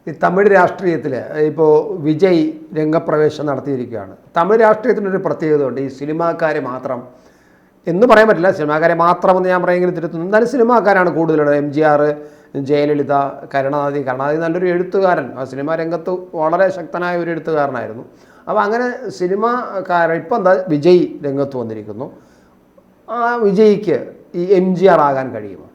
ഈ തമിഴ് രാഷ്ട്രീയത്തിൽ ഇപ്പോൾ വിജയ് രംഗപ്രവേശം നടത്തിയിരിക്കുകയാണ്. തമിഴ് രാഷ്ട്രീയത്തിനൊരു പ്രത്യേകതയുണ്ട്. ഈ സിനിമാക്കാരെ മാത്രം എന്ന് പറയാൻ പറ്റില്ല, സിനിമാക്കാരെ മാത്രമെന്ന് ഞാൻ പറയുമെങ്കിൽ തിരുത്തുന്നു. എന്നാലും സിനിമാക്കാരാണ് കൂടുതലുള്ളത്. MGR, ജയലളിത, കരുണാനിധി നല്ലൊരു എഴുത്തുകാരൻ, ആ സിനിമാ രംഗത്ത് വളരെ ശക്തനായ ഒരു എഴുത്തുകാരനായിരുന്നു. അപ്പോൾ അങ്ങനെ സിനിമാക്കാരൻ ഇപ്പം എന്താ വിജയ് രംഗത്ത് വന്നിരിക്കുന്നു. ആ വിജയ്ക്ക് ഈ MGR ആകാൻ കഴിയുമോ?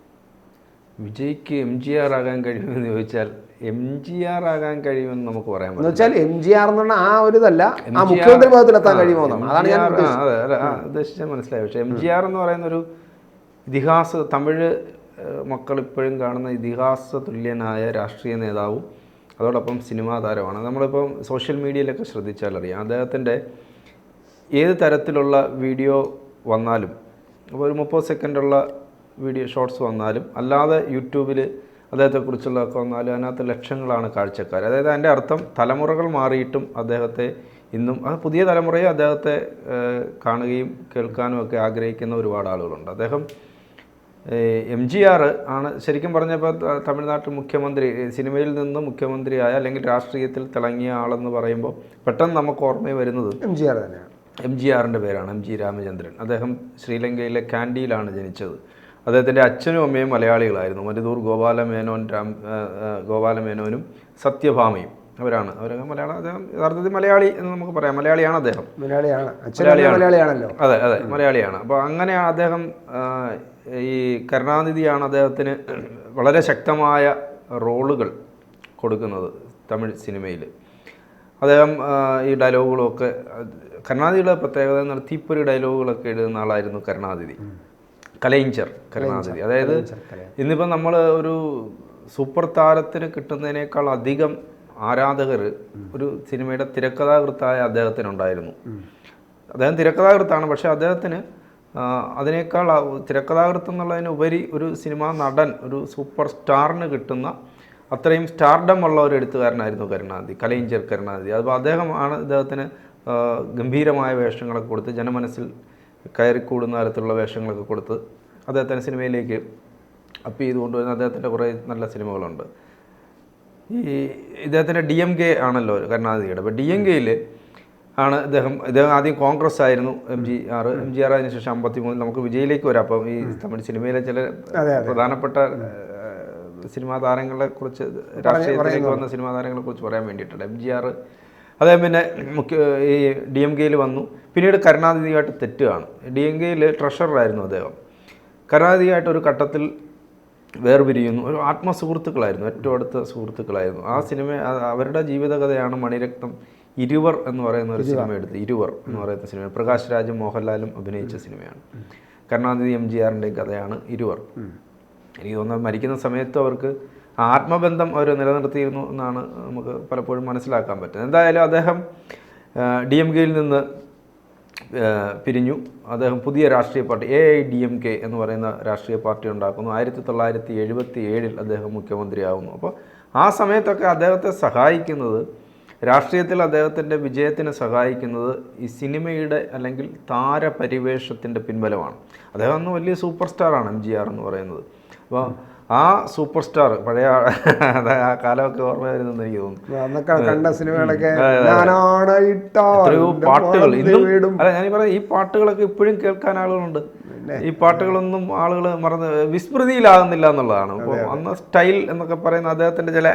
വിജയ്ക്ക് MGR ആകാൻ കഴിയുമെന്ന് ചോദിച്ചാൽ MGR ആകാൻ കഴിയുമെന്ന് നമുക്ക് പറയാൻ പറ്റും. വെച്ചാൽ MGR എന്ന് പറഞ്ഞാൽ ആ ഒരു ഇതല്ല, ആ മുഖ്യമന്ത്രി പദത്തിലെത്താൻ കഴിയുമോ എന്നാണ്. അതാണ് ഞാൻ ഉദ്ദേശിച്ചാൽ മനസ്സിലായി. പക്ഷേ MGR എന്ന് പറയുന്നൊരു തമിഴ് മക്കൾ ഇപ്പോഴും കാണുന്ന ഇതിഹാസ തുല്യനായ രാഷ്ട്രീയ നേതാവും അതോടൊപ്പം സിനിമാ താരമാണ്. നമ്മളിപ്പം സോഷ്യൽ മീഡിയയിലൊക്കെ ശ്രദ്ധിച്ചാൽ അറിയാം, അദ്ദേഹത്തിൻ്റെ ഏത് തരത്തിലുള്ള വീഡിയോ വന്നാലും, അപ്പോൾ ഒരു 30 സെക്കൻഡുള്ള വീഡിയോ ഷോർട്സ് വന്നാലും അല്ലാതെ യൂട്യൂബിൽ അദ്ദേഹത്തെക്കുറിച്ചുള്ളതൊക്കെ വന്നാലും അതിനകത്ത് ലക്ഷങ്ങളാണ് കാഴ്ചക്കാർ. അതായത് അതിൻ്റെ അർത്ഥം തലമുറകൾ മാറിയിട്ടും അദ്ദേഹത്തെ ഇന്നും പുതിയ തലമുറയെ അദ്ദേഹത്തെ കാണുകയും കേൾക്കാനും ഒക്കെ ആഗ്രഹിക്കുന്ന ഒരുപാട് ആളുകളുണ്ട്. അദ്ദേഹം MGR ആണ് ശരിക്കും പറഞ്ഞപ്പോൾ തമിഴ്നാട്ടിൽ മുഖ്യമന്ത്രി, സിനിമയിൽ നിന്ന് മുഖ്യമന്ത്രിയായ അല്ലെങ്കിൽ രാഷ്ട്രീയത്തിൽ തിളങ്ങിയ ആളെന്ന് പറയുമ്പോൾ പെട്ടെന്ന് നമുക്ക് ഓർമ്മയിൽ വരുന്നത് MGR തന്നെയാണ്. MGRൻ്റെ പേരാണ്, MG രാമചന്ദ്രൻ. അദ്ദേഹം ശ്രീലങ്കയിലെ കാൻഡിയിലാണ് ജനിച്ചത്. അദ്ദേഹത്തിൻ്റെ അച്ഛനും അമ്മയും മലയാളികളായിരുന്നു. മരുതൂർ ഗോപാലമേനോനും സത്യഭാമയും അവരൊക്കെ മലയാളം. അദ്ദേഹം യഥാർത്ഥത്തിൽ മലയാളി എന്ന് നമുക്ക് പറയാം. മലയാളിയാണ് അദ്ദേഹം. മലയാളിയാണല്ലോ. അതെ, മലയാളിയാണ്. അപ്പോൾ അങ്ങനെയാണ് അദ്ദേഹം. ഈ കരുണാനിധിയാണ് അദ്ദേഹത്തിന് വളരെ ശക്തമായ റോളുകൾ കൊടുക്കുന്നത് തമിഴ് സിനിമയിൽ. അദ്ദേഹം ഈ ഡയലോഗുകളൊക്കെ, കരുണാനിധിയുടെ പ്രത്യേകത എന്ന് പറഞ്ഞാൽ തീപ്പൊരി ഡയലോഗുകളൊക്കെ എഴുതുന്ന ആളായിരുന്നു കരുണാനിധി. കരുണാനിധി. അതായത് ഇന്നിപ്പം നമ്മൾ ഒരു സൂപ്പർ താരത്തിന് കിട്ടുന്നതിനേക്കാൾ അധികം ആരാധകർ ഒരു സിനിമയുടെ തിരക്കഥാകൃത്തായ അദ്ദേഹത്തിനുണ്ടായിരുന്നു. അദ്ദേഹം തിരക്കഥാകൃത്താണ്, പക്ഷേ അദ്ദേഹത്തിന് അതിനേക്കാൾ തിരക്കഥാകൃത്ത് എന്നുള്ളതിനുപരി ഒരു സിനിമാ നടൻ, ഒരു സൂപ്പർ സ്റ്റാറിന് കിട്ടുന്ന അത്രയും സ്റ്റാർഡം ഉള്ള ഒരു എഴുത്തുകാരനായിരുന്നു കരുണാനിധി. അപ്പോൾ അദ്ദേഹമാണ് ഇദ്ദേഹത്തിന് ഗംഭീരമായ വേഷങ്ങളൊക്കെ കൊടുത്ത് ജനമനസ്സിൽ കയറിക്കൂടുന്ന തരത്തിലുള്ള വേഷങ്ങളൊക്കെ കൊടുത്ത് അദ്ദേഹത്തിന് സിനിമയിലേക്ക് അപ്പ് ചെയ്ത് കൊണ്ടുവരുന്ന അദ്ദേഹത്തിൻ്റെ കുറേ നല്ല സിനിമകളുണ്ട്. ഇദ്ദേഹത്തിൻ്റെ DMK ആണല്ലോ കരുണാനിധിയുടെ. അപ്പോൾ DMKയിൽ ആണ് ഇദ്ദേഹം ആദ്യം കോൺഗ്രസ് ആയിരുന്നു MGR അതിന് ശേഷം 53 നമുക്ക് വിജയിലേക്ക് വരാം. അപ്പം ഈ തമിഴ് സിനിമയിലെ ചില പ്രധാനപ്പെട്ട സിനിമാ താരങ്ങളെ കുറിച്ച്, രാഷ്ട്രീയത്തിലേക്ക് വന്ന സിനിമാ താരങ്ങളെ കുറിച്ച് പറയാൻ വേണ്ടിയിട്ടുണ്ട്. MGR അദ്ദേഹം പിന്നെ ഈ DMKയിൽ വന്നു. പിന്നീട് കരുണാനിധിയായിട്ട് തെറ്റുകയാണ്. DMKയിൽ ട്രഷററായിരുന്നു അദ്ദേഹം. കരുണാനിധിയായിട്ട് ഒരു ഘട്ടത്തിൽ വേർപിരിയുന്നു. ഒരു ആത്മസുഹൃത്തുക്കളായിരുന്നു, ഏറ്റവും അടുത്ത സുഹൃത്തുക്കളായിരുന്നു. ആ സിനിമ, അവരുടെ ജീവിതകഥയാണ് മണിരത്നം ഇരുവർ എന്ന് പറയുന്ന ഒരു സിനിമ എടുത്ത്. ഇരുവർ എന്ന് പറയുന്ന സിനിമ പ്രകാശ് രാജും മോഹൻലാലും അഭിനയിച്ച സിനിമയാണ്. കരുണാനിധി MGRൻ്റെ കഥയാണ് ഇരുവർ. എനിക്ക് തോന്നുന്നത് മരിക്കുന്ന സമയത്ത് അവർക്ക് ആത്മബന്ധം അവർ നിലനിർത്തിയിരുന്നു എന്നാണ് നമുക്ക് പലപ്പോഴും മനസ്സിലാക്കാൻ പറ്റുന്നത്. എന്തായാലും അദ്ദേഹം DMKയിൽ നിന്ന് പിരിഞ്ഞു. അദ്ദേഹം പുതിയ രാഷ്ട്രീയ പാർട്ടി AIDMK എന്ന് പറയുന്ന രാഷ്ട്രീയ പാർട്ടി ഉണ്ടാക്കുന്നു. 1977 അദ്ദേഹം മുഖ്യമന്ത്രിയാവുന്നു. അപ്പോൾ ആ സമയത്തൊക്കെ അദ്ദേഹത്തെ സഹായിക്കുന്നത്, രാഷ്ട്രീയത്തിൽ അദ്ദേഹത്തിൻ്റെ വിജയത്തിന് സഹായിക്കുന്നത് ഈ സിനിമയുടെ അല്ലെങ്കിൽ താരപരിവേഷത്തിൻ്റെ പിൻബലമാണ്. അദ്ദേഹം അന്ന് വലിയ സൂപ്പർ സ്റ്റാറാണ് MGR എന്ന് പറയുന്നത്. അപ്പോൾ ആ സൂപ്പർ സ്റ്റാർ പഴയ ആ കാലമൊക്കെ ഓർമ്മ വരുന്നെന്ന് എനിക്ക് തോന്നുന്നു. കണ്ട സിനിമകളൊക്കെ എത്രയോ പാട്ടുകൾ ഇന്നും, അല്ല ഞാൻ പറയാം, ഈ പാട്ടുകളൊക്കെ ഇപ്പോഴും കേൾക്കാൻ ആളുകളുണ്ട്. ഈ പാട്ടുകളൊന്നും ആളുകൾ വിസ്മൃതിയിലാകുന്നില്ല എന്നുള്ളതാണ്. അപ്പോൾ അന്ന് സ്റ്റൈൽ എന്നൊക്കെ പറയുന്ന അദ്ദേഹത്തിൻ്റെ ചില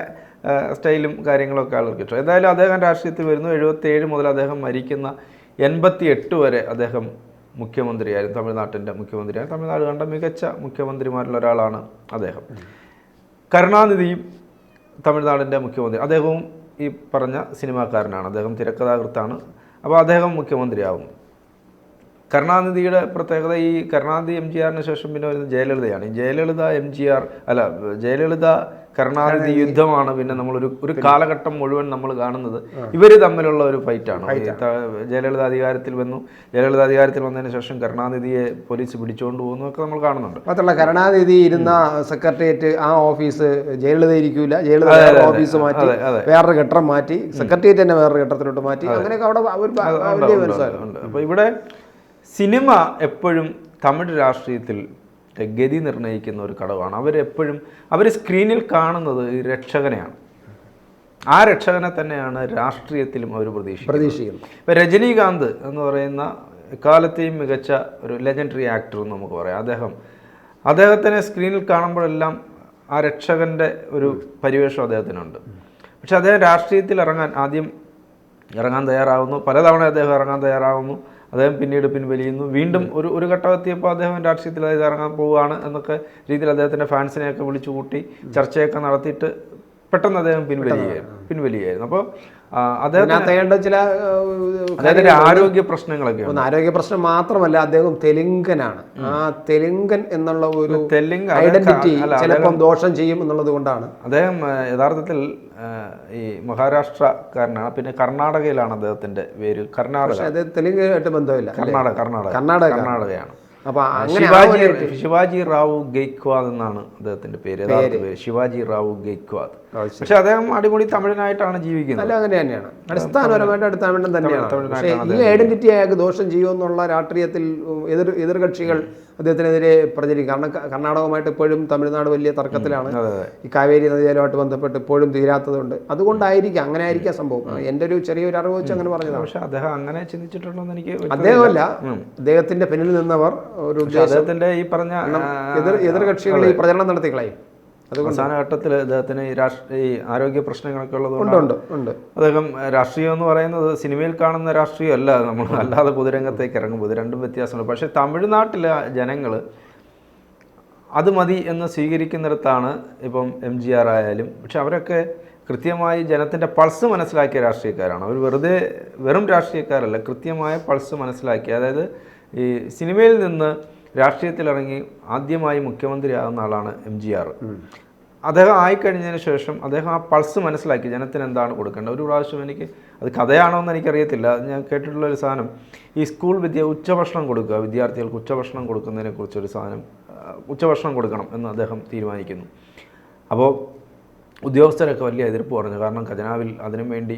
സ്റ്റൈലും കാര്യങ്ങളൊക്കെ ആളുകൾക്ക് ഇഷ്ടം. എന്തായാലും അദ്ദേഹം രാഷ്ട്രീയത്തിൽ വരുന്നു. 77 മുതൽ അദ്ദേഹം മരിക്കുന്ന 88 വരെ അദ്ദേഹം മുഖ്യമന്ത്രിയായിരുന്നു, തമിഴ്നാട്ടിൻ്റെ മുഖ്യമന്ത്രിയായിരുന്നു. തമിഴ്നാട് കണ്ട മികച്ച മുഖ്യമന്ത്രിമാരിൽ ഒരാളാണ് അദ്ദേഹം. കരുണാനിധിയും തമിഴ്നാടിൻ്റെ മുഖ്യമന്ത്രി. അദ്ദേഹവും ഈ പറഞ്ഞ സിനിമാക്കാരനാണ്, അദ്ദേഹം തിരക്കഥാകൃത്താണ്. അപ്പോൾ അദ്ദേഹം മുഖ്യമന്ത്രിയാവുന്നു. കരുണാനിധിയുടെ പ്രത്യേകത, ഈ കരുണാനിധി MGRന് ശേഷം പിന്നെ വരുന്നത് ജയലളിതയാണ്. ജയലളിത കരുണാനിധി യുദ്ധമാണ് പിന്നെ നമ്മളൊരു കാലഘട്ടം മുഴുവൻ നമ്മൾ കാണുന്നത്. ഇവർ തമ്മിലുള്ള ഒരു ഫൈറ്റാണ്. ജയലളിത അധികാരത്തിൽ വന്നതിന് ശേഷം കരുണാനിധിയെ പോലീസ് പിടിച്ചുകൊണ്ട് പോകുന്നു ഒക്കെ നമ്മൾ കാണുന്നുണ്ട്. മാത്രമല്ല കരുണാനിധി ഇരുന്ന സെക്രട്ടേറിയറ്റ്, ആ ഓഫീസ് ജയലളിത ഇരിക്കൂല, ജയലളിത ഓഫീസ് മാറ്റി വേറൊരു കെട്ടിടം മാറ്റി, സെക്രട്ടേറിയറ്റ് തന്നെ വേറൊരു കെട്ടിടത്തിലോട്ട് മാറ്റി, അങ്ങനെയൊക്കെ അവിടെ. അപ്പോൾ ഇവിടെ സിനിമ എപ്പോഴും തമിഴ് രാഷ്ട്രീയത്തിൽ ഗതി നിർണ്ണയിക്കുന്ന ഒരു ഘടകമാണ്. അവർ സ്ക്രീനിൽ കാണുന്നത് ഈ രക്ഷകനെയാണ്. ആ രക്ഷകനെ തന്നെയാണ് രാഷ്ട്രീയത്തിലും അവർ പ്രതീക്ഷിക്കുന്നത്. ഇപ്പം രജനീകാന്ത് എന്ന് പറയുന്ന എക്കാലത്തെയും മികച്ച ഒരു ലെജൻഡറി ആക്ടർ എന്ന് നമുക്ക് പറയാം. അദ്ദേഹത്തിനെ സ്ക്രീനിൽ കാണുമ്പോഴെല്ലാം ആ രക്ഷകൻ്റെ ഒരു പരിവേഷം അദ്ദേഹത്തിനുണ്ട്. പക്ഷെ അദ്ദേഹം രാഷ്ട്രീയത്തിൽ ഇറങ്ങാൻ തയ്യാറാവുന്നു, പലതവണ അദ്ദേഹം ഇറങ്ങാൻ തയ്യാറാവുന്നു, അദ്ദേഹം പിന്നീട് പിൻവലിയുന്നു, വീണ്ടും ഒരു ഘട്ടം എത്തിയപ്പോൾ അദ്ദേഹം രാഷ്ട്രീയത്തിൽ ഇറങ്ങാൻ പോവുകയാണ് എന്നൊക്കെ രീതിയിൽ അദ്ദേഹത്തിൻ്റെ ഫാൻസിനെയൊക്കെ വിളിച്ചു കൂട്ടി ചർച്ചയൊക്കെ നടത്തിയിട്ട് പെട്ടെന്ന് അദ്ദേഹം പിൻവലിയായിരുന്നു. അപ്പോൾ അദ്ദേഹത്തിന്റെ ചില ആരോഗ്യ പ്രശ്നങ്ങളൊക്കെ ആരോഗ്യ പ്രശ്നം മാത്രമല്ല, അദ്ദേഹം തെലുങ്കനാണ്. ആ തെലുങ്കൻ എന്നുള്ള ഒരു ഐഡന്റിറ്റി ചിലപ്പം ദോഷം ചെയ്യും എന്നുള്ളത് കൊണ്ടാണ് അദ്ദേഹം യഥാർത്ഥത്തിൽ ഈ മഹാരാഷ്ട്രക്കാരനാണ്. പിന്നെ കർണാടകയിലാണ് അദ്ദേഹത്തിന്റെ പേര്. തെലുങ്കായിട്ട് ബന്ധമില്ല. കർണാടകയാണ്. അപ്പൊ ശിവാജി റാവു ഗെയ്ക്വാദ് എന്നാണ് അദ്ദേഹത്തിന്റെ പേര്, യഥാർത്ഥ പേര് ശിവാജി റാവു ഗെയ്ക്വാദ്. പക്ഷെ അദ്ദേഹം അടിപൊളി തമിഴനായിട്ടാണ് ജീവിക്കുന്നത്. അല്ല, അങ്ങനെ തന്നെയാണ്, അടിസ്ഥാനപരമായിട്ട് തമിഴൻ തന്നെയാണ്. ഈ ഐഡന്റിറ്റി അയാൾക്ക് ദോഷം ചെയ്യുമെന്നുള്ള രാഷ്ട്രീയത്തിൽ എതിർകക്ഷികൾ അദ്ദേഹത്തിനെതിരെ പ്രചരിക്കും. കാരണം കർണാടകവുമായിട്ട് ഇപ്പോഴും തമിഴ്നാട് വലിയ തർക്കത്തിലാണ്. ഈ കാവേരി നദിജലമായിട്ട് ബന്ധപ്പെട്ട് ഇപ്പോഴും തീരാത്തതുണ്ട്. അതുകൊണ്ടായിരിക്കും, അങ്ങനെ ആയിരിക്കാം സംഭവം. എൻ്റെ ഒരു ചെറിയൊരു അറിവ് വെച്ച് അങ്ങനെ പറഞ്ഞതാണ്. പക്ഷെ അദ്ദേഹം അങ്ങനെ ചിന്തിച്ചിട്ടുണ്ടോ എന്ന് എനിക്ക് അദ്ദേഹമല്ല, അദ്ദേഹത്തിന്റെ പിന്നിൽ നിന്നവർ ഒരു അദ്ദേഹത്തിന്റെ ഈ പറഞ്ഞ എതിർകക്ഷികൾ ഈ പ്രചരണം നടത്തി കളയും. അവസാന ഘട്ടത്തിൽ അദ്ദേഹത്തിന് ഈ ആരോഗ്യ പ്രശ്നങ്ങളൊക്കെ ഉള്ളതുകൊണ്ട് അദ്ദേഹം രാഷ്ട്രീയം എന്ന് പറയുന്നത് സിനിമയിൽ കാണുന്ന രാഷ്ട്രീയമല്ല, നമ്മൾ അല്ലാതെ പൊതുരംഗത്തേക്ക് ഇറങ്ങുമ്പോൾ ഇത് രണ്ടും വ്യത്യാസമുണ്ട്. പക്ഷേ തമിഴ്നാട്ടിലെ ജനങ്ങൾ അത് മതി എന്ന് സ്വീകരിക്കുന്നിടത്താണ് ഇപ്പം MGR ആയാലും. പക്ഷെ അവരൊക്കെ കൃത്യമായി ജനത്തിൻ്റെ പൾസ് മനസ്സിലാക്കിയ രാഷ്ട്രീയക്കാരാണ്. അവർ വെറും രാഷ്ട്രീയക്കാരല്ല, കൃത്യമായ പൾസ് മനസ്സിലാക്കി. അതായത് ഈ സിനിമയിൽ നിന്ന് രാഷ്ട്രീയത്തിലിറങ്ങി ആദ്യമായി മുഖ്യമന്ത്രിയാകുന്ന ആളാണ് MGR. അദ്ദേഹം ആയിക്കഴിഞ്ഞതിന് ശേഷം അദ്ദേഹം ആ പൾസ് മനസ്സിലാക്കി ജനത്തിന് എന്താണ് കൊടുക്കേണ്ടത്. ഒരു പ്രാവശ്യം അത് കഥയാണോ എന്ന് എനിക്കറിയത്തില്ല, ഞാൻ കേട്ടിട്ടുള്ളൊരു സാധനം, ഈ സ്കൂൾ ഉച്ചഭക്ഷണം കൊടുക്കുക, വിദ്യാർത്ഥികൾക്ക് ഉച്ചഭക്ഷണം കൊടുക്കുന്നതിനെ കുറിച്ചൊരു സാധനം, ഉച്ചഭക്ഷണം കൊടുക്കണം എന്ന് അദ്ദേഹം തീരുമാനിക്കുന്നു. അപ്പോൾ ഉദ്യോഗസ്ഥരൊക്കെ വലിയ എതിർപ്പ് പറഞ്ഞു. കാരണം ഖജനാവിൽ അതിനു വേണ്ടി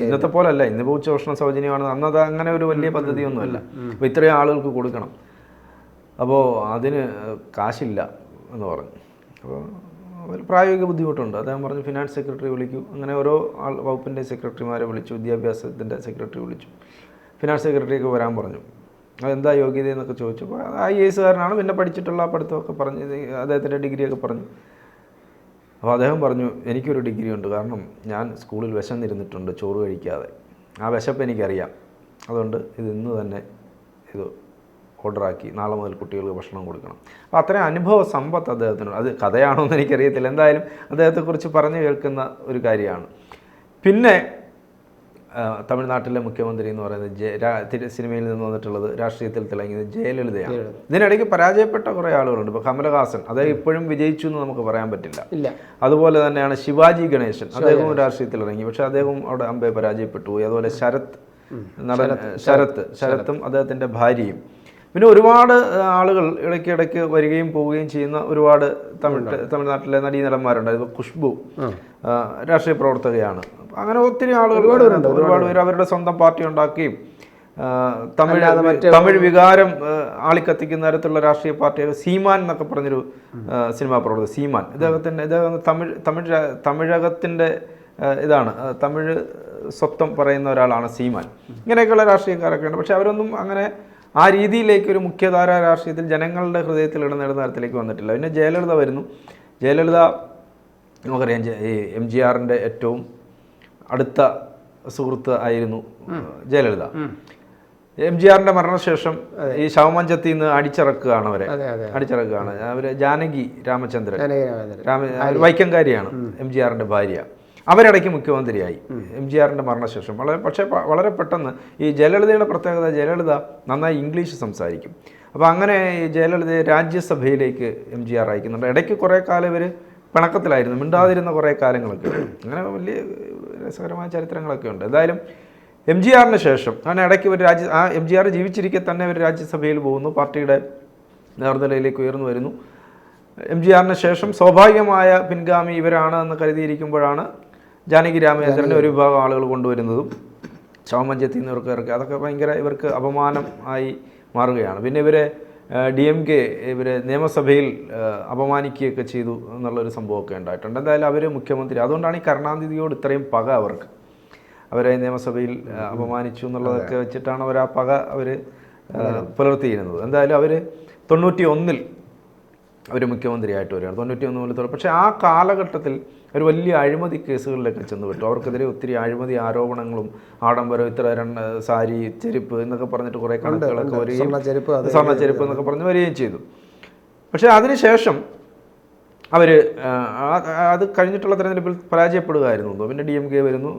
ഇന്നത്തെ പോലല്ല, ഇന്നിപ്പോൾ ഉച്ചഭക്ഷണം സൗജന്യമാണ്, അന്നത് അങ്ങനെ ഒരു വലിയ പദ്ധതിയൊന്നുമല്ല. അപ്പോൾ ഇത്രയും ആളുകൾക്ക് കൊടുക്കണം, അപ്പോൾ അതിന് കാശില്ല എന്ന് പറഞ്ഞു. അപ്പോൾ പ്രായോഗിക ബുദ്ധിമുട്ടുണ്ട്. അദ്ദേഹം പറഞ്ഞു ഫിനാൻസ് സെക്രട്ടറി വിളിക്കൂ. അങ്ങനെ ഓരോ വകുപ്പിൻ്റെ സെക്രട്ടറിമാരെ വിളിച്ചു, വിദ്യാഭ്യാസത്തിൻ്റെ സെക്രട്ടറി വിളിച്ചു, ഫിനാൻസ് സെക്രട്ടറിയൊക്കെ വരാൻ പറഞ്ഞു. അതെന്താ യോഗ്യത എന്നൊക്കെ ചോദിച്ചപ്പോൾ IAS കാരനാണ്, പിന്നെ പഠിച്ചിട്ടുള്ള പഠിത്തമൊക്കെ പറഞ്ഞ് അദ്ദേഹത്തിൻ്റെ ഡിഗ്രിയൊക്കെ പറഞ്ഞു. അപ്പോൾ അദ്ദേഹം പറഞ്ഞു എനിക്കൊരു ഡിഗ്രി ഉണ്ട്, കാരണം ഞാൻ സ്കൂളിൽ വിശന്നിരുന്നിട്ടുണ്ട് ചോറ് കഴിക്കാതെ, ആ വിശപ്പ് എനിക്കറിയാം, അതുകൊണ്ട് ഇന്ന് തന്നെ ഇത് ഓർഡറാക്കി നാളെ മുതൽ കുട്ടികൾക്ക് ഭക്ഷണം കൊടുക്കണം. അപ്പോൾ അത്രയും അനുഭവ സമ്പത്ത് അദ്ദേഹത്തിനുണ്ട്. അത് കഥയാണോ എന്ന് എനിക്കറിയത്തില്ല, എന്തായാലും അദ്ദേഹത്തെക്കുറിച്ച് പറഞ്ഞു കേൾക്കുന്ന ഒരു കാര്യമാണ്. പിന്നെ തമിഴ്നാട്ടിലെ മുഖ്യമന്ത്രി എന്ന് പറയുന്നത് സിനിമയിൽ നിന്ന് വന്നിട്ടുള്ളത്, രാഷ്ട്രീയത്തിൽ തിളങ്ങിയത് ജയലളിതയാണ്. ഇതിനിടയ്ക്ക് പരാജയപ്പെട്ട കുറേ ആളുകളുണ്ട്. ഇപ്പോൾ കമലഹാസൻ, അദ്ദേഹം ഇപ്പോഴും വിജയിച്ചു എന്ന് നമുക്ക് പറയാൻ പറ്റില്ല. അതുപോലെ തന്നെയാണ് ശിവാജി ഗണേശൻ, അദ്ദേഹവും രാഷ്ട്രീയത്തിൽ ഇറങ്ങി, പക്ഷേ അദ്ദേഹവും അവിടെ അമ്പെ പരാജയപ്പെട്ടു പോയി. അതുപോലെ ശരത്തും അദ്ദേഹത്തിൻ്റെ ഭാര്യയും, പിന്നെ ഒരുപാട് ആളുകൾ ഇടയ്ക്കിടയ്ക്ക് വരികയും പോവുകയും ചെയ്യുന്ന ഒരുപാട് തമിഴ്നാട്ടിലെ നടീനടന്മാരുണ്ട്. ഇപ്പോൾ ഖുഷ്ബു രാഷ്ട്രീയ പ്രവർത്തകയാണ്. അങ്ങനെ ഒത്തിരി ആളുകൾ ഒരുപാട് പേര് അവരുടെ സ്വന്തം പാർട്ടി ഉണ്ടാക്കുകയും തമിഴ് വികാരം ആളിക്കത്തിക്കുന്ന തരത്തിലുള്ള രാഷ്ട്രീയ പാർട്ടികൾ. സീമാൻ എന്നൊക്കെ പറഞ്ഞൊരു സിനിമാ പ്രവർത്തകർ, സീമാൻ, ഇദ്ദേഹം തമിഴകത്തിൻ്റെ ഇതാണ്, തമിഴ് സ്വത്വം പറയുന്ന ഒരാളാണ് സീമാൻ. ഇങ്ങനെയൊക്കെയുള്ള രാഷ്ട്രീയക്കാരൊക്കെ ഉണ്ട്. പക്ഷെ അവരൊന്നും അങ്ങനെ ആ രീതിയിലേക്ക് ഒരു മുഖ്യധാര രാഷ്ട്രീയത്തിൽ ജനങ്ങളുടെ ഹൃദയത്തിൽ ഇടനേടുന്ന തരത്തിലേക്ക് വന്നിട്ടില്ല. പിന്നെ ജയലളിത വരുന്നു. ജയലളിത നമുക്കറിയാം, ഈ MGRൻ്റെ ഏറ്റവും അടുത്ത സുഹൃത്ത് ആയിരുന്നു ജയലളിത. MGRൻ്റെ മരണശേഷം ഈ ശവമഞ്ചത്തിൽ നിന്ന് അടിച്ചിറക്കുകയാണ് അവർ ജാനകി രാമചന്ദ്രൻ, വൈക്കംകാരിയാണ് MGRൻ്റെ ഭാര്യ. അവരിടയ്ക്ക് മുഖ്യമന്ത്രിയായി MGRൻ്റെ മരണശേഷം. വളരെ പെട്ടെന്ന് ഈ ജയലളിതയുടെ പ്രത്യേകത, ജയലളിത നന്നായി ഇംഗ്ലീഷ് സംസാരിക്കും. അപ്പോൾ അങ്ങനെ ഈ ജയലളിതയെ രാജ്യസഭയിലേക്ക് MGR അയക്കുന്നുണ്ട്. ഇടയ്ക്ക് കുറേ കാലം ഇവർ പിണക്കത്തിലായിരുന്നു, മിണ്ടാതിരുന്ന കുറേ കാലങ്ങളൊക്കെ. അങ്ങനെ വലിയ രസകരമായ ചരിത്രങ്ങളൊക്കെ ഉണ്ട്. എന്തായാലും MGRന് ശേഷം അങ്ങനെ ഇടയ്ക്ക് ഒരു MGR ജീവിച്ചിരിക്കെ തന്നെ ഒരു രാജ്യസഭയിൽ പോകുന്നു, പാർട്ടിയുടെ നേതൃനിലയിലേക്ക് ഉയർന്നു വരുന്നു. MGRന് ശേഷം സ്വാഭാവികമായ പിൻഗാമി ഇവരാണ് എന്ന് കരുതിയിരിക്കുമ്പോഴാണ് ജാനകി രാമചന്ദ്രനെ ഒരു വിഭാഗം ആളുകൾ കൊണ്ടുവരുന്നതും ശവമഞ്ചത്തിൽ നിന്ന് ഇവർക്ക് ഇറക്കി. അതൊക്കെ ഭയങ്കര ഇവർക്ക് അപമാനം ആയി മാറുകയാണ്. പിന്നെ ഇവരെ DMK ഇവർ നിയമസഭയിൽ അപമാനിക്കുകയൊക്കെ ചെയ്തു എന്നുള്ളൊരു സംഭവമൊക്കെ ഉണ്ടായിട്ടുണ്ട്. എന്തായാലും അവർ മുഖ്യമന്ത്രി, അതുകൊണ്ടാണ് ഈ കരുണാനിധിയോട് ഇത്രയും പക അവർക്ക്. അവരെ നിയമസഭയിൽ അപമാനിച്ചു എന്നുള്ളതൊക്കെ വെച്ചിട്ടാണ് അവർ ആ പക അവർ പുലർത്തിയിരുന്നത്. എന്തായാലും അവർ 91 അവർ മുഖ്യമന്ത്രിയായിട്ട് വരികയാണ്, 91 മുതൽ. പക്ഷേ ആ കാലഘട്ടത്തിൽ ഒരു വലിയ അഴിമതി കേസുകളിലൊക്കെ ചെന്നുപെട്ടു. അവർക്കെതിരെ ഒത്തിരി അഴിമതി ആരോപണങ്ങളും ആഡംബരം, ഇത്ര സാരി, ചെരുപ്പ് എന്നൊക്കെ പറഞ്ഞിട്ട് കുറേ കണക്കുകളൊക്കെ വരികയും സ്വർണ്ണ ചെരുപ്പ് എന്നൊക്കെ പറഞ്ഞ് വരികയും ചെയ്തു. പക്ഷേ അതിനുശേഷം അവർ അത് കഴിഞ്ഞിട്ടുള്ള തെരഞ്ഞെടുപ്പിൽ പരാജയപ്പെടുകയായിരുന്നു. പിന്നെ DMK വരുന്നു.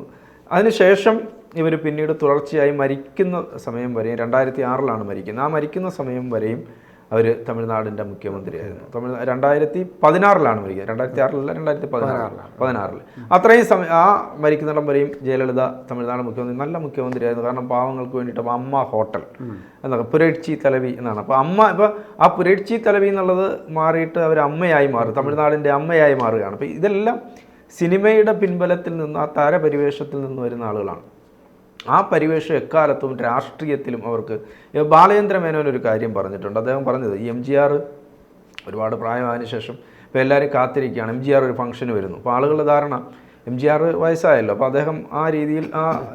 അതിനുശേഷം ഇവർ പിന്നീട് തുടർച്ചയായി മരിക്കുന്ന സമയം വരെയും 2006 മരിക്കുന്നത്. ആ മരിക്കുന്ന സമയം വരെയും അവർ തമിഴ്നാടിൻ്റെ മുഖ്യമന്ത്രിയായിരുന്നു. 2016 മരിക്കുന്നത്, 2006 2016. അത്രയും സമയം ആ മരിക്കുന്നിടം വരെയും ജയലളിത തമിഴ്നാട് മുഖ്യമന്ത്രി, നല്ല മുഖ്യമന്ത്രിയായിരുന്നു. കാരണം പാവങ്ങൾക്ക് വേണ്ടിയിട്ട് അമ്മ ഹോട്ടൽ എന്നൊക്കെ, പുരട്ചി തലവി എന്നാണ്. അപ്പോൾ ഇപ്പോൾ ആ പുരട്ചി തലവി എന്നുള്ളത് മാറിയിട്ട് അവർ അമ്മയായി മാറും, തമിഴ്നാടിൻ്റെ അമ്മയായി മാറുകയാണ്. അപ്പോൾ ഇതെല്ലാം സിനിമയുടെ പിൻബലത്തിൽ നിന്ന്, ആ താരപരിവേഷത്തിൽ നിന്ന് വരുന്ന ആളുകളാണ്. ആ പരിവേഷം എക്കാലത്തും രാഷ്ട്രീയത്തിലും അവർക്ക്. ബാലചന്ദ്ര മേനോൻ ഒരു കാര്യം പറഞ്ഞിട്ടുണ്ട്. അദ്ദേഹം പറഞ്ഞത്, ഈ MGR ഒരുപാട് പ്രായമായതിനു ശേഷം ഇപ്പോൾ എല്ലാവരും കാത്തിരിക്കുകയാണ്. MGR ഒരു ഫംഗ്ഷന് വരുന്നു. അപ്പോൾ ആളുകളുടെ ധാരണ MGR വയസ്സായല്ലോ, അപ്പോൾ അദ്ദേഹം ആ രീതിയിൽ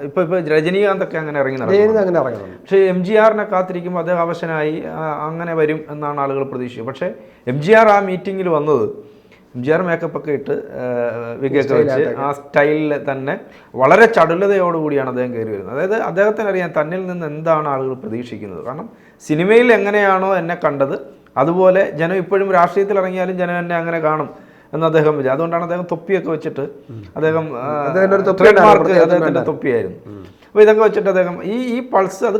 ഇപ്പോൾ രജനീകാന്തൊക്കെ അങ്ങനെ ഇറങ്ങി നടക്കുന്നു. പക്ഷേ MGRനെ കാത്തിരിക്കുമ്പോൾ അദ്ദേഹം അവശനായി അങ്ങനെ വരും എന്നാണ് ആളുകൾ പ്രതീക്ഷിച്ചത്. പക്ഷേ MGR ആ മീറ്റിങ്ങിൽ വന്നത് MGR മേക്കപ്പൊക്കെ ഇട്ട് വിഗൊക്കെ വെച്ച് ആ സ്റ്റൈലിൽ തന്നെ വളരെ ചടുലതയോടുകൂടിയാണ് അദ്ദേഹം കയറി വരുന്നത്. അതായത് അദ്ദേഹത്തിന് അറിയാം തന്നിൽ നിന്ന് എന്താണ് ആളുകൾ പ്രതീക്ഷിക്കുന്നത്. കാരണം സിനിമയിൽ എങ്ങനെയാണോ എന്നെ കണ്ടത് അതുപോലെ ജനം ഇപ്പോഴും രാഷ്ട്രീയത്തിൽ ഇറങ്ങിയാലും ജനം എന്നെ അങ്ങനെ കാണും എന്ന് അദ്ദേഹം വിചാരിച്ചു. അതുകൊണ്ടാണ് അദ്ദേഹം തൊപ്പിയൊക്കെ വെച്ചിട്ട്, അദ്ദേഹം ട്രേഡ്മാർക്ക് അദ്ദേഹത്തിൻ്റെ തൊപ്പിയായിരുന്നു. അപ്പോൾ ഇതൊക്കെ വെച്ചിട്ട് അദ്ദേഹം ഈ പൾസ് അത്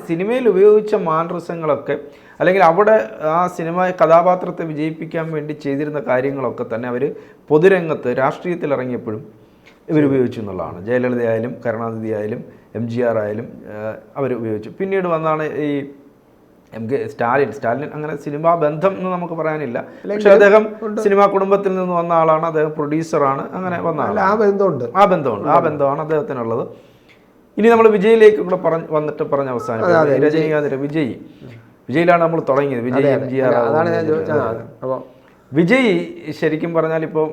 സിനിമയിൽ ഉപയോഗിച്ച മാനറിസങ്ങളൊക്കെ, അല്ലെങ്കിൽ അവിടെ ആ സിനിമ കഥാപാത്രത്തെ വിജയിപ്പിക്കാൻ വേണ്ടി ചെയ്തിരുന്ന കാര്യങ്ങളൊക്കെ തന്നെ അവർ പൊതുരംഗത്ത് രാഷ്ട്രീയത്തിൽ ഇറങ്ങിയപ്പോഴും ഇവരുപയോഗിച്ചു എന്നുള്ളതാണ്. ജയലളിത ആയാലും കരുണാനിധി ആയാലും MGR ആയാലും അവരുപയോഗിച്ചു. പിന്നീട് വന്നാണ് ഈ സ്റ്റാലിൻ അങ്ങനെ സിനിമാ ബന്ധം എന്ന് നമുക്ക് പറയാനില്ല. പക്ഷെ അദ്ദേഹം സിനിമാ കുടുംബത്തിൽ നിന്ന് വന്ന ആളാണ്, അദ്ദേഹം പ്രൊഡ്യൂസറാണ്, അങ്ങനെ വന്ന ആളാണ്. ആ ബന്ധമാണ് അദ്ദേഹത്തിനുള്ളത്. ഇനി നമ്മൾ വിജയിലേക്ക് കൂടെ പറഞ്ഞ അവസാനം രജനീകാന്തിന്റെ വിജയിലാണ് നമ്മൾ തുടങ്ങിയത്. MGR വിജയ് ശരിക്കും പറഞ്ഞാൽ ഇപ്പോൾ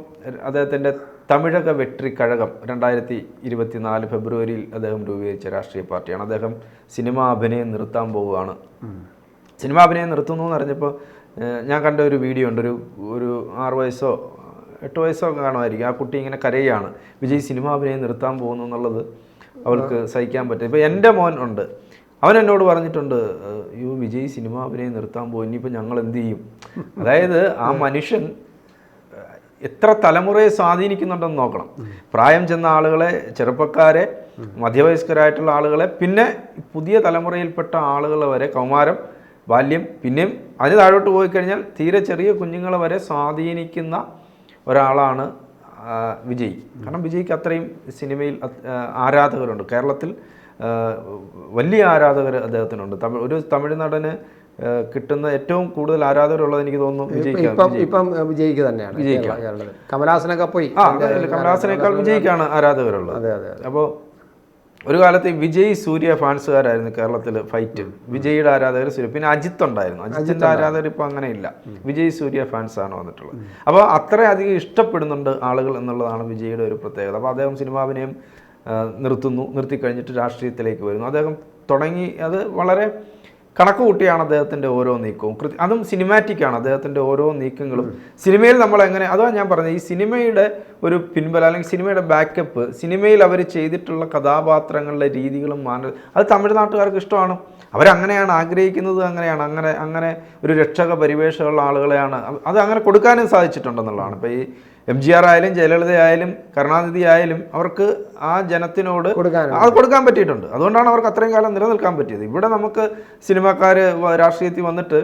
അദ്ദേഹത്തിൻ്റെ തമിഴക വെട്രി കഴകം 2024 ഫെബ്രുവരിയിൽ അദ്ദേഹം രൂപീകരിച്ച രാഷ്ട്രീയ പാർട്ടിയാണ്. അദ്ദേഹം സിനിമാ അഭിനയം നിർത്താൻ പോവുകയാണ്. സിനിമാ അഭിനയം നിർത്തുന്നു എന്ന് പറഞ്ഞപ്പോൾ ഞാൻ കണ്ട ഒരു വീഡിയോ ഉണ്ട്. ഒരു 6 വയസ്സോ 8 വയസ്സോ കാണുമായിരിക്കും. ആ കുട്ടി ഇങ്ങനെ കരയാണ്, വിജയ് സിനിമാ അഭിനയം നിർത്താൻ പോകുന്നു എന്നുള്ളത് അവൾക്ക് സഹിക്കാൻ പറ്റും. ഇപ്പോൾ എൻ്റെ മോൻ ഉണ്ട്, അവൻ എന്നോട് പറഞ്ഞിട്ടുണ്ട്, വിജയ് സിനിമാ അഭിനയം നിർത്താൻ പോകും, ഇനിയിപ്പോൾ ഞങ്ങൾ എന്ത് ചെയ്യും? അതായത് ആ മനുഷ്യൻ എത്ര തലമുറയെ സ്വാധീനിക്കുന്നുണ്ടെന്ന് നോക്കണം. പ്രായം ചെന്ന ആളുകളെ, ചെറുപ്പക്കാരെ, മധ്യവയസ്കരായിട്ടുള്ള ആളുകളെ, പിന്നെ പുതിയ തലമുറയിൽപ്പെട്ട ആളുകൾ വരെ, കൗമാരം, ബാല്യം, പിന്നെയും അതിന് താഴോട്ട് പോയി കഴിഞ്ഞാൽ തീരെ ചെറിയ കുഞ്ഞുങ്ങളെ വരെ സ്വാധീനിക്കുന്ന ഒരാളാണ് വിജയ്. കാരണം വിജയ്ക്ക് അത്രയും സിനിമയിൽ ആരാധകരുണ്ട്. കേരളത്തിൽ വലിയ ആരാധകർ അദ്ദേഹത്തിനുണ്ട്. ഒരു തമിഴ് നടന് കിട്ടുന്ന ഏറ്റവും കൂടുതൽ ആരാധകരുള്ളത് എനിക്ക് തോന്നുന്നു വിജയ്ക്ക് തന്നെയാണ്. കമലഹാസനൊക്കെ പോയി, കമലഹാസനേക്കാൾ വിജയ്ക്കാണ് ആരാധകരുള്ളത്. അപ്പോൾ ഒരു കാലത്ത് വിജയ് സൂര്യ ഫാൻസുകാരായിരുന്നു കേരളത്തിൽ ഫൈറ്റ്. വിജയുടെ ആരാധകർ സൂര്യ, പിന്നെ അജിത്ത് ഉണ്ടായിരുന്നു. അജിത്തിൻ്റെ ആരാധകർ ഇപ്പോൾ അങ്ങനെയില്ല, വിജയ് സൂര്യ ഫാൻസാണ് വന്നിട്ടുള്ളത്. അപ്പോൾ അത്രയധികം ഇഷ്ടപ്പെടുന്നുണ്ട് ആളുകൾ എന്നുള്ളതാണ് വിജയുടെ ഒരു പ്രത്യേകത. അപ്പോൾ അദ്ദേഹം സിനിമാഭിനയം നിർത്തിക്കഴിഞ്ഞിട്ട് രാഷ്ട്രീയത്തിലേക്ക് വരുന്നു. അദ്ദേഹം തുടങ്ങി അത് വളരെ കണക്ക് കൂട്ടിയാണ് അദ്ദേഹത്തിൻ്റെ ഓരോ നീക്കവും. അതും സിനിമാറ്റിക്കാണ് അദ്ദേഹത്തിൻ്റെ ഓരോ നീക്കങ്ങളും. സിനിമയിൽ നമ്മൾ എങ്ങനെ, അതാണ് ഞാൻ പറഞ്ഞത്, ഈ സിനിമയുടെ ഒരു പിൻബലം അല്ലെങ്കിൽ സിനിമയുടെ ബാക്കപ്പ്, സിനിമയിൽ അവർ ചെയ്തിട്ടുള്ള കഥാപാത്രങ്ങളുടെ രീതികളും അത് തമിഴ്നാട്ടുകാർക്ക് ഇഷ്ടമാണ്. അവരങ്ങനെയാണ് ആഗ്രഹിക്കുന്നത്, അങ്ങനെ ഒരു രക്ഷക പരിവേഷമുള്ള ആളുകളെയാണ് അത് അങ്ങനെ കൊടുക്കാനും സാധിച്ചിട്ടുണ്ടെന്നുള്ളതാണ്. ഇപ്പോൾ ഈ MGR ആയാലും ജയലളിത ആയാലും കരുണാനിധി ആയാലും അവർക്ക് ആ ജനത്തിനോട് അത് കൊടുക്കാൻ പറ്റിയിട്ടുണ്ട്. അതുകൊണ്ടാണ് അവർക്ക് അത്രയും കാലം നിലനിൽക്കാൻ പറ്റിയത്. ഇവിടെ നമുക്ക് സിനിമാക്കാർ രാഷ്ട്രീയത്തിൽ വന്നിട്ട്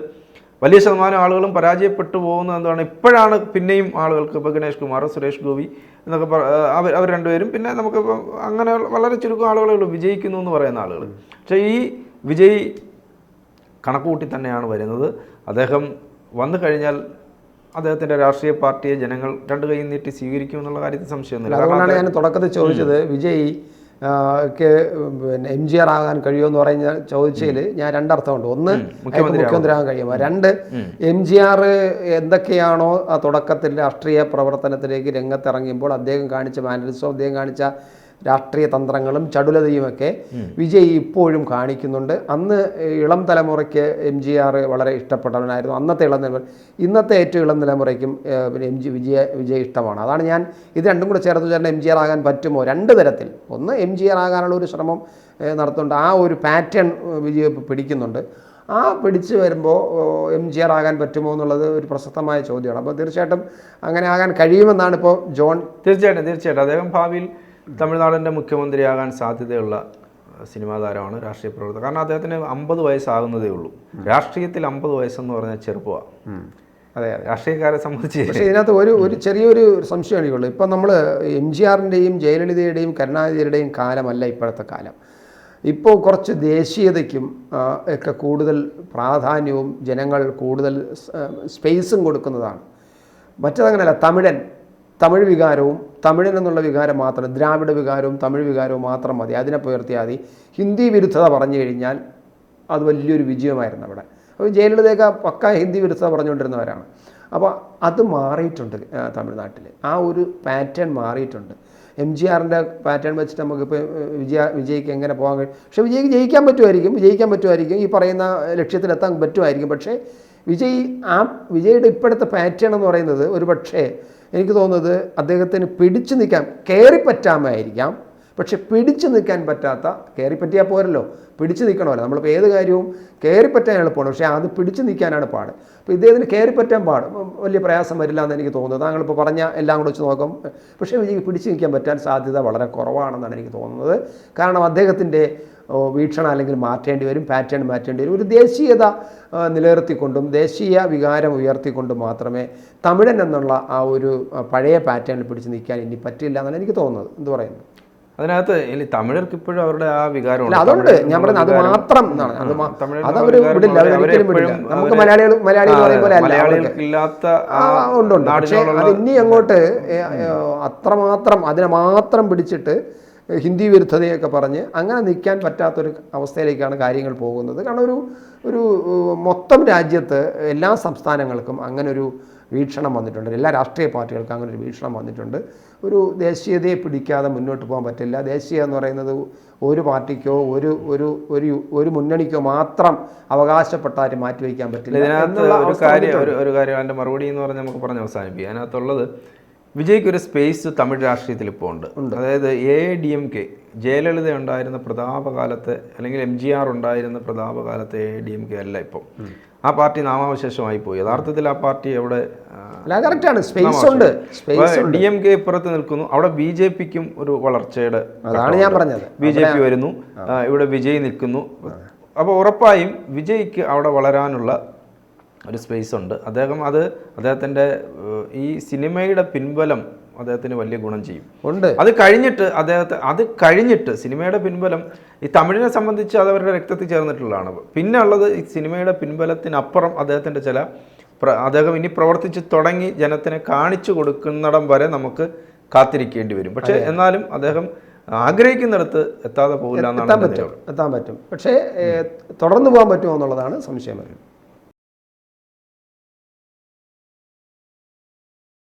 വലിയ ശതമാനം ആളുകളും പരാജയപ്പെട്ടു പോകുന്നത് എന്താണ്, ഇപ്പോഴാണ് പിന്നെയും ആളുകൾക്ക്, ഇപ്പോൾ ഗണേഷ് കുമാർ, സുരേഷ് ഗോപി എന്നൊക്കെ അവർ രണ്ടുപേരും, പിന്നെ നമുക്ക് അങ്ങനെ വളരെ ചുരുക്കം ആളുകളേ ഉള്ളൂ വിജയിക്കുന്നു എന്ന് പറയുന്ന ആളുകൾ. പക്ഷേ ഈ വിജയ് കണക്കുകൂട്ടി തന്നെയാണ് വരുന്നത്. അദ്ദേഹം വന്നു കഴിഞ്ഞാൽ അദ്ദേഹത്തിൻ്റെ രാഷ്ട്രീയ പാർട്ടിയെ ജനങ്ങൾ രണ്ടു കൈ നീട്ടി സ്വീകരിക്കും എന്നുള്ള കാര്യത്തിൽ സംശയമൊന്നുമില്ല. അതുകൊണ്ടാണ് ഞാൻ തുടക്കത്തിൽ ചോദിച്ചത്, വിജയ് ക്ക് പിന്നെ MGR ആകാൻ കഴിയുമെന്ന് പറഞ്ഞാൽ ചോദിച്ചതിൽ ഞാൻ രണ്ടർത്ഥമുണ്ട്. ഒന്ന്, മുഖ്യമന്ത്രിയാകാൻ കഴിയുമോ. രണ്ട്, MGR എന്തൊക്കെയാണോ ആ തുടക്കത്തിൽ രാഷ്ട്രീയ പ്രവർത്തനത്തിലേക്ക് രംഗത്തിറങ്ങിയപ്പോൾ അദ്ദേഹം കാണിച്ച മാനറിസവും അദ്ദേഹം കാണിച്ച രാഷ്ട്രീയ തന്ത്രങ്ങളും ചടുലതയുമൊക്കെ വിജയ് ഇപ്പോഴും കാണിക്കുന്നുണ്ട്. അന്ന് ഇളം തലമുറയ്ക്ക് MGR വളരെ ഇഷ്ടപ്പെട്ടവനായിരുന്നു, അന്നത്തെ ഇളം തലമുറ. ഇന്നത്തെ ഏറ്റവും ഇളം തലമുറയ്ക്കും പിന്നെ വിജയ് ഇഷ്ടമാണ്. അതാണ് ഞാൻ ഇത് രണ്ടും കൂടെ ചേർത്ത് ചേർന്ന് MGR ആകാൻ പറ്റുമോ, രണ്ട് തരത്തിൽ. ഒന്ന്, MGR ആകാനുള്ള ഒരു ശ്രമം നടത്തുന്നുണ്ട്, ആ ഒരു പാറ്റേൺ വിജയ് പിടിക്കുന്നുണ്ട്. ആ പിടിച്ച് വരുമ്പോൾ MGR ആകാൻ പറ്റുമോ എന്നുള്ളത് ഒരു പ്രസക്തമായ ചോദ്യമാണ്. അപ്പോൾ തീർച്ചയായിട്ടും അങ്ങനെ ആകാൻ കഴിയുമെന്നാണ് ഇപ്പോൾ ജോൺ. തീർച്ചയായിട്ടും അദ്ദേഹം ഭാവിയിൽ തമിഴ്നാടിൻ്റെ മുഖ്യമന്ത്രിയാകാൻ സാധ്യതയുള്ള സിനിമാ താരമാണ്, രാഷ്ട്രീയ പ്രവർത്തകർ. കാരണം അദ്ദേഹത്തിന് 50 വയസ്സാകുന്നതേ ഉള്ളൂ. രാഷ്ട്രീയത്തിൽ 50 വയസ്സെന്ന് പറഞ്ഞാൽ ചെറുപ്പമാണ്. അതെ, രാഷ്ട്രീയക്കാരെ സംബന്ധിച്ച്. പക്ഷേ ഇതിനകത്ത് ഒരു ചെറിയൊരു സംശയം എനിക്കുള്ളൂ. ഇപ്പം നമ്മൾ MGRൻ്റെയും ജയലളിതയുടെയും കരുണാനിധിയുടെയും കാലമല്ല ഇപ്പോഴത്തെ കാലം. ഇപ്പോൾ കുറച്ച് ദേശീയതയ്ക്കും ഒക്കെ കൂടുതൽ പ്രാധാന്യവും ജനങ്ങൾ കൂടുതൽ സ്പേസും കൊടുക്കുന്നതാണ്. മറ്റതങ്ങനെയല്ല. തമിഴ് വികാരവും തമിഴൻ എന്നുള്ള വികാരം മാത്രം, ദ്രാവിഡ വികാരവും തമിഴ് വികാരവും മാത്രം മതി, അതിനെ പുയർത്തിയാൽ മതി. ഹിന്ദി വിരുദ്ധത പറഞ്ഞു കഴിഞ്ഞാൽ അത് വലിയൊരു വിജയമായിരുന്നു അവിടെ. അപ്പോൾ ജയലളിതയൊക്കെ പക്ക ഹിന്ദി വിരുദ്ധത പറഞ്ഞുകൊണ്ടിരുന്നവരാണ്. അപ്പോൾ അത് മാറിയിട്ടുണ്ട് തമിഴ്നാട്ടിൽ, ആ ഒരു പാറ്റേൺ മാറിയിട്ടുണ്ട്. MGRൻ്റെ പാറ്റേൺ വെച്ചിട്ട് നമുക്കിപ്പോൾ വിജയ്ക്ക് എങ്ങനെ പോകാൻ കഴിയും? പക്ഷേ വിജയ്ക്ക് ജയിക്കാൻ പറ്റുമായിരിക്കും, ഈ പറയുന്ന ലക്ഷ്യത്തിലെത്താൻ പറ്റുമായിരിക്കും. പക്ഷേ വിജയുടെ ഇപ്പോഴത്തെ പാറ്റേൺ എന്ന് പറയുന്നത് ഒരു പക്ഷേ എനിക്ക് തോന്നുന്നത് അദ്ദേഹത്തിന് പിടിച്ചു നിൽക്കാൻ കയറിപ്പറ്റാമായിരിക്കാം. പക്ഷെ പിടിച്ചു നിൽക്കാൻ പറ്റാത്ത, കയറിപ്പറ്റിയാൽ പോരല്ലോ, പിടിച്ചു നിൽക്കണമല്ലോ. നമ്മളിപ്പോൾ ഏത് കാര്യവും കയറിപ്പറ്റാൻ എളുപ്പമാണ്, പക്ഷേ അത് പിടിച്ചു നിൽക്കാനാണ് പാട്. അപ്പോൾ ഇദ്ദേഹത്തിന് കയറിപ്പറ്റാൻ വലിയ പ്രയാസം വരില്ല എന്ന് എനിക്ക് തോന്നുന്നത്. താങ്കളിപ്പോൾ പറഞ്ഞ എല്ലാം കൂടെ വെച്ച് നോക്കും. പക്ഷേ വിജയ്ക്ക് പിടിച്ചു നിൽക്കാൻ പറ്റാൻ സാധ്യത വളരെ കുറവാണെന്നാണ് എനിക്ക് തോന്നുന്നത്. കാരണം അദ്ദേഹത്തിൻ്റെ വീക്ഷണം അല്ലെങ്കിൽ മാറ്റേണ്ടി വരും, പാറ്റേൺ മാറ്റേണ്ടി വരും. ഒരു ദേശീയത നിലനിർത്തിക്കൊണ്ടും ദേശീയ വികാരം ഉയർത്തിക്കൊണ്ടും മാത്രമേ തമിഴൻ എന്നുള്ള ആ ഒരു പഴയ പാറ്റേണിൽ പിടിച്ച് നിൽക്കാൻ ഇനി പറ്റില്ല എന്നാണ് എനിക്ക് തോന്നുന്നത്. എന്ത് പറയുന്നു? അതിനകത്ത് തമിഴർക്ക് ഇപ്പോഴും അവരുടെ ആ വികാരം അതുകൊണ്ട് ഞാൻ പറയുന്നത് അത് മാത്രം എന്നാണ്. അതവർ വിടില്ല, അവരൊരിക്കലും വിടില്ല. നമുക്ക് മലയാളികൾ പറയുമ്പോൾ ഉണ്ട്. പക്ഷേ അത് ഇനി അങ്ങോട്ട് അത്രമാത്രം അതിനെ മാത്രം പിടിച്ചിട്ട് ഹിന്ദി വിരുദ്ധതയൊക്കെ പറഞ്ഞ് അങ്ങനെ നിൽക്കാൻ പറ്റാത്തൊരു അവസ്ഥയിലേക്കാണ് കാര്യങ്ങൾ പോകുന്നത്. കാരണം ഒരു മൊത്തം രാജ്യത്ത് എല്ലാ സംസ്ഥാനങ്ങൾക്കും അങ്ങനൊരു വീക്ഷണം വന്നിട്ടുണ്ട്, എല്ലാ രാഷ്ട്രീയ പാർട്ടികൾക്കും അങ്ങനെ ഒരു വീക്ഷണം വന്നിട്ടുണ്ട്. ഒരു ദേശീയതയെ പിടിക്കാതെ മുന്നോട്ട് പോകാൻ പറ്റില്ല. ദേശീയ എന്ന് പറയുന്നത് ഒരു പാർട്ടിക്കോ ഒരു മുന്നണിക്കോ മാത്രം അവകാശപ്പെട്ടാലും മാറ്റിവെക്കാൻ പറ്റില്ല. ഇതിനകത്ത് ഒരു കാര്യം എൻ്റെ മറുപടി എന്ന് പറഞ്ഞാൽ നമുക്ക് പറഞ്ഞ് അവസാനിപ്പിക്കുക. അതിനകത്തുള്ളത് വിജയ്ക്ക് ഒരു സ്പേസ് തമിഴ് രാഷ്ട്രീയത്തിൽ ഇപ്പോൾ ഉണ്ട്. അതായത് AIDMK ജയലളിത ഉണ്ടായിരുന്ന പ്രതാപകാലത്ത് അല്ലെങ്കിൽ MGR ഉണ്ടായിരുന്ന പ്രതാപകാലത്ത് AIDMK അല്ല ഇപ്പം. ആ പാർട്ടി നാമാവശേഷമായി പോയി. യഥാർത്ഥത്തിൽ ആ പാർട്ടി അവിടെ DMK ഇപ്പുറത്ത് നിൽക്കുന്നു. അവിടെ BJPക്കും ഒരു വളർച്ചയുടെ BJP വരുന്നു, ഇവിടെ വിജയ് നിൽക്കുന്നു. അപ്പോൾ ഉറപ്പായും വിജയ്ക്ക് അവിടെ വളരാനുള്ള ഒരു സ്പേസ് ഉണ്ട്. അദ്ദേഹത്തിൻ്റെ ഈ സിനിമയുടെ പിൻബലം അദ്ദേഹത്തിന് വലിയ ഗുണം ചെയ്യും. അത് കഴിഞ്ഞിട്ട് സിനിമയുടെ പിൻബലം ഈ തമിഴിനെ സംബന്ധിച്ച് അത് അവരുടെ രക്തത്തിൽ ചേർന്നിട്ടുള്ളതാണ്. പിന്നെ ഉള്ളത് ഈ സിനിമയുടെ പിൻബലത്തിനപ്പുറം അദ്ദേഹത്തിൻ്റെ അദ്ദേഹം ഇനി പ്രവർത്തിച്ച് തുടങ്ങി ജനത്തിനെ കാണിച്ചു കൊടുക്കുന്നിടം വരെ നമുക്ക് കാത്തിരിക്കേണ്ടി വരും. പക്ഷേ എന്നാലും അദ്ദേഹം ആഗ്രഹിക്കുന്നിടത്ത് എത്താതെ പോകില്ല എന്നാണ് എത്താൻ പറ്റും. പക്ഷേ തുടർന്ന് പോകാൻ പറ്റുമോ എന്നുള്ളതാണ് സംശയം.